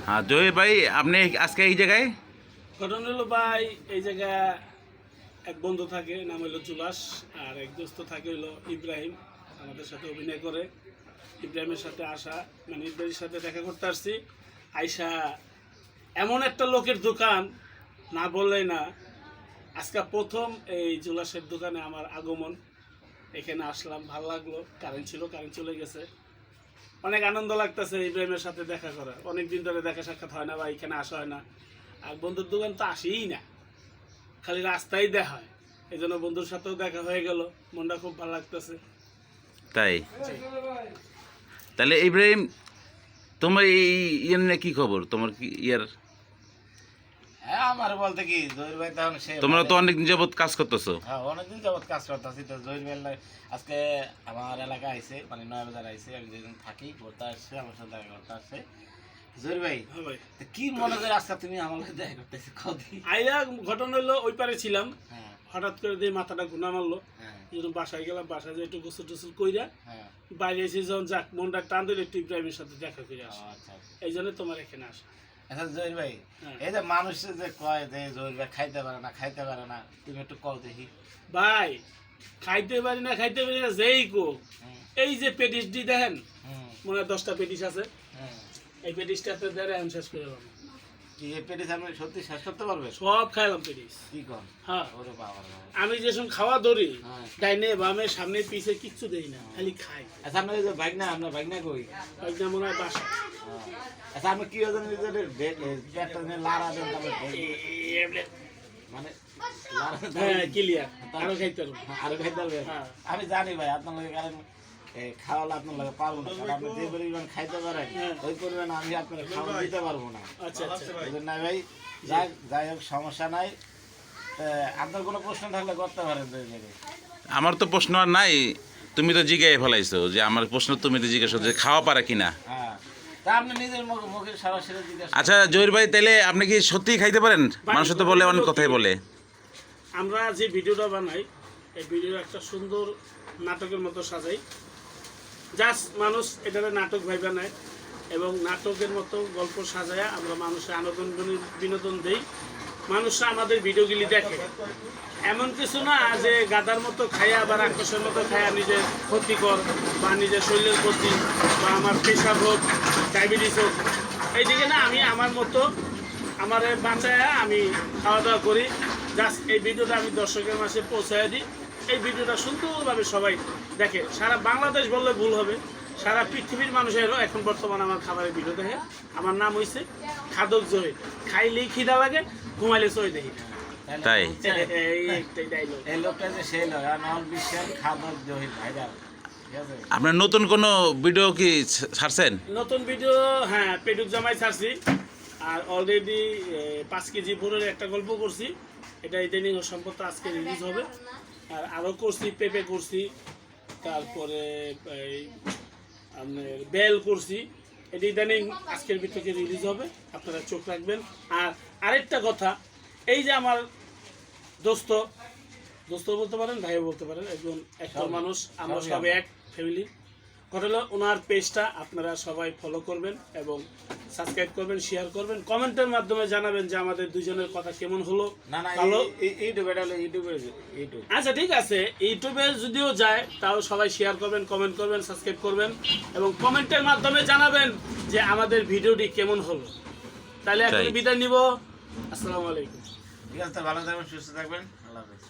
হ্যাঁ জহির ভাই, আপনি আজকে এই জায়গায়? ঘটনা হলো ভাই, এই জায়গায় এক বন্ধু থাকে, নাম হলো জুলাস, আর এক দোস্ত থাকে হলো ইব্রাহিম, আমাদের সাথে অভিনয় করে। ইব্রাহিমের সাথে আসা মানে ইব্রাহিমের সাথে দেখা করতে আসছি। আইসা এমন একটা লোকের দোকান, না বললেই না। আজকে প্রথম এই জুলাসের দোকানে আমার আগমন, এখানে আসলাম, ভালো লাগলো। কারেন্ট ছিল, কারেন্ট চলে গেছে। অনেক আনন্দ লাগতেছে ইব্রাহিমের সাথে দেখা করা। অনেক দিন ধরে দেখা সাক্ষাৎ হয় না বা এখানে আসা হয় না। আর বন্ধুর দোকান তো আসেই না, খালি রাস্তায় দেখা হয়। এই জন্য বন্ধুর সাথেও দেখা হয়ে গেল, মনটা খুব ভালো লাগতেছে। তাই? তাহলে ইব্রাহিম, তোমার এই ইয়ে নিয়ে কি খবর? তোমার কি ইয়ার, হ্যাঁ আমার বলতে কি জহির ভাই তখন সে তোমরা তো অনেক যাবত কাজ করতেছো। হ্যাঁ অনেকদিন যাবত কাজ করতেছি। তো জহির ভাই আজকে আমার এলাকা আইছে, মানে নয় বাজার আইছে, আমি যেদিন থাকি ঘুরতে আসছে, আমার সাথে দেখা করতে আসছে। জহির ভাই, হ্যাঁ ভাই, তো কি মনে করে আজকে তুমি আমার সাথে দেখা করতেছি কদিন? আইয়া ঘটনা হলো ওই পারে ছিলাম, হ্যাঁ হঠাৎ করে দিয়ে মাথাটা ঘুনা মারলো। হ্যাঁ যখন বাসায় গেলাম, বাসায় যে একটু গোসল টোসল কইরা হ্যাঁ। বাইরে এসে যখন যাক মনটা টান দিলে একটু ইব্রাহিমের সাথে দেখা করে ও আসা। আচ্ছা আচ্ছা। এই জন্য তোমার এখানে আসা। আচ্ছা জহির ভাই, হ্যাঁ। এই যে মানুষ যে কয় যে জহির ভাই খাইতে পারে না, খাইতে পারে না, তুমি একটু কল দেখি। ভাই, খাইতে পারি না, খাইতে পারি না যেই কোক, হুম এই যে পেটিসটি দেখেন, হুম মনে হয় 10টা পেটিস আছে, হুম। এই পেটিসটাতে দেড় এখন শেষ করে দিলাম। কি এই পেটিস আপনি সত্যি শেষ করতে পারবে? সব খাইলাম পেটিস। কি কর? হ্যাঁ, ওরে বাবা রে বাবা। আমি যে সময় খাওয়া ধরি, হ্যাঁ। ডাইনে বামে সামনে পিছে কিচ্ছু দেই না, খালি খাই। আচ্ছা আপনার এই যে বাইক না, আপনার বাইক না কই? একদম মনে হয় বাসা। আচ্ছা আপনি কি ওজন পেটটা নিয়ে লাড়া দেন তারপর মানে লাড়া দেন? হ্যাঁ, ক্লিয়ার। আরো খাইতে পারবো। আরো খাইতে পারবেন? হ্যাঁ। আমি জানি ভাই আপনার লগে কারণ খাওয়ালে আপনার লগে পারবো না, কারণ আপনি যে পরিমাণ খাইতে পারেন হ্যাঁ। ওই পরিমাণ আমি আপনার খাওয়া দিতে পারবো না। আচ্ছা আচ্ছা। ওই জন্য ভাই যাই হোক সমস্যা নাই। আপনার কোনো প্রশ্ন থাকলে করতে পারেন তো এই জায়গায়। আমার তো প্রশ্ন আর নাই, তুমি তো জিজ্ঞাসা ফেলাইছো যে আমার প্রশ্ন তুমি তো জিজ্ঞাসা যে খাওয়া পারে কিনা। হ্যাঁ তা আপনি নিজের মুখে সরাসরি জিজ্ঞাসা। আচ্ছা জহির ভাই, তাইলে আপনি কি সত্যিই খাইতে পারেন? মানুষ তো বলে, অনেক কথাই বলে। আমরা যে ভিডিওটা বানাই, এই ভিডিও একটা সুন্দর নাটকের মতো সাজাই। জাস্ট মানুষ এটাকে নাটক ভাইবা নেয় এবং নাটকের মতো গল্প সাজায় আমরা মানুষের বিনোদন দেই। মানুষরা আমাদের ভিডিওগুলি দেখে। এমন কিছু না যে গাদার মতো খায়া বা রাক্ষসের মতো খায়া নিজের ক্ষতিকর বা নিজের শরীরের ক্ষতি বা আমার প্রেশার হোক, ডায়াবেটিস হোক, এইদিকে না। আমি আমার মতো আমার বাঁচায় আমি খাওয়া দাওয়া করি। জাস্ট এই ভিডিওটা আমি দর্শকের মাঝে পৌঁছায় দিই। এই ভিডিওটা সুন্দরভাবে সবাই দেখে। সারা বাংলাদেশ বললে ভুল হবে, সারা পৃথিবীর মানুষেরও এখন বর্তমানে আমার খাবারের ভিডিও দেখে। আমার নাম হয়েছে খাদক জহির। খাইলেই খিদা লাগে, ঘুমাইলে চই দেখি। তাই? এই একটাই ডাইলগ। এই লোকটা যে সেই লোক আর নল বিশ্বের খাদক জহির ভাইরাল, ঠিক আছে? আপনার নতুন কোনো ভিডিও কি ছাড়ছেন? নতুন ভিডিও, হ্যাঁ, পেটুক জামাই ছাড়ছি। আর অলরেডি 5 কেজি বোরের একটা গল্প করছি, এটা ইদানিং সম্পর্কে আজকে রিলিজ হবে। আর আরও করছি, পেঁপে করছি, তারপরে এই আপনার বেল করছি। এটা ইদানিং আজকের ভিতরে রিলিজ হবে, আপনারা চোখ রাখবেন। আর আরেকটা কথা, এই যে আমার দোস্ত বলতে পারেন, ভাইও বলতে পারেন, একজন অ্যাক্টর মানুষ, আমরা সবাই এক ফ্যামিলি। ঘটনা ওনার পেজটা আপনারা সবাই ফলো করবেন এবং সাবস্ক্রাইব করবেন, শেয়ার করবেন, কমেন্টের মাধ্যমে জানাবেন যে আমাদের দুজনের কথা কেমন হলো। না না ভালো। ইউটিউবে এটা হলো ইউটিউব। আচ্ছা ঠিক আছে, ইউটিউবে যদিও যায় তাও সবাই শেয়ার করবেন, কমেন্ট করবেন, সাবস্ক্রাইব করবেন এবং কমেন্টের মাধ্যমে জানাবেন যে আমাদের ভিডিওটি কেমন হলো। তাহলে এখন বিদায় নিব। আসসালামু আলাইকুম। ঠিক আছে, ভালো থাকবেন, সুস্থ থাকবেন, আল্লাহ হাফেজ।